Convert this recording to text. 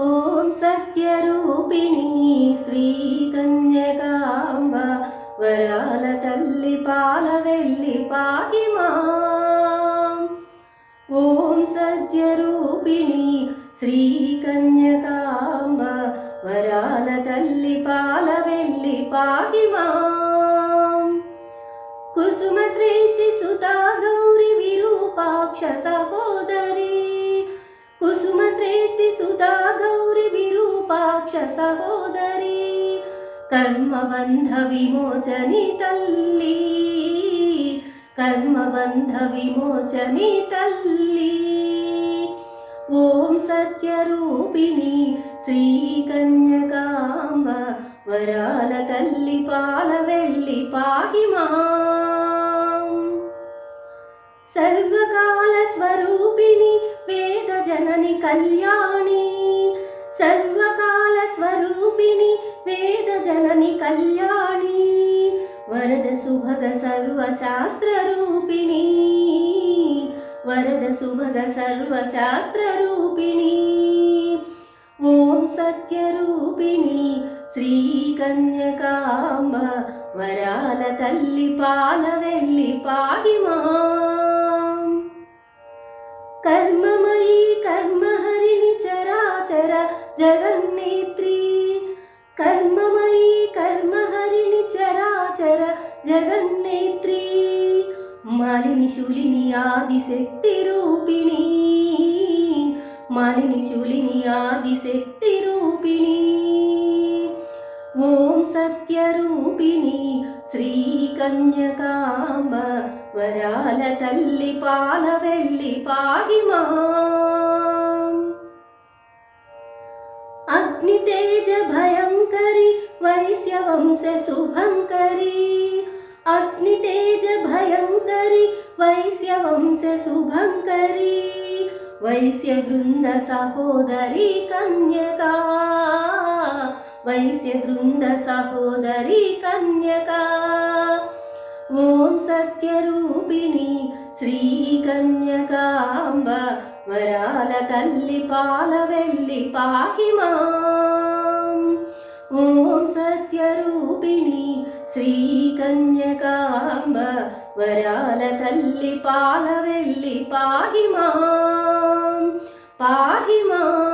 ఓం సత్యరూపిణి శ్రీ కన్యకాంబ వరాల తల్లి పాలవెల్లి పాహి మాం. ఓం సత్యరూపిణి శ్రీ కన్యకాంబ వరాల తల్లి పాలవెల్లి పాహి మాం. కుసుమ శ్రేష్ఠి సుతా గౌరి విరూపాక్ష సహోదరి, కుసుమ శ్రేష్ఠి సుతా గౌరి విరూపాక్ష సహోదరి, కర్మబంధ విమోచని తల్లి, కర్మబంధ విమోచని తల్లి. ఓం సత్యరూపిణి శ్రీ కన్యకాంబ వరాల తల్లి పాలవెల్లి పాహి మాం. సర్వకాల స్వరూపిణి వేద జనని కళ్యాణి, సర్వకాల స్వరూపిణి వేద జనని కళ్యాణి, వరద సుభగ సర్వశాస్త్ర రూపిణి, వరద సుభగ సర్వశాస్త్ర రూపిణి. ఓం సత్యరూపిణి శ్రీ కన్యకాంబ వరాల తల్లి పాలవెల్లి పాహి మాం. కర్మమయీ కర్మహరిణి చరాచర జగన్నేత్రి, కర్మమయీ కర్మహరిణి చరాచర జగన్నేత్రి, మాలిని శూలిని ఆదిశక్తి రూపిణి, మాలిని శూలిని ఆదిశక్తి రూపిణి. ఓం సత్యరూపిణి శ్రీ కన్యకాంబ వరాల తల్లి పాలవెల్లి పాహి మాం. అగ్నితేజ భయంకరి వైశ్యవంశ శుభంకరి, అగ్నితేజ భయంకరి వైశ్యవంశ శుభంకరి, వైశ్య బృంద సహోదరి కన్యకా, వైశ్య బృంద సహోదరి కన్యకా. ఓం సత్యరూపిణి శ్రీ కన్యకాంబ వరాల తల్లి పాలవెల్లి పాహి మాం. ఓం సత్యరూపిణి శ్రీ కన్యకాంబ వరాల తల్లి పాలవెల్లి పాహి మాం, పాహి మాం.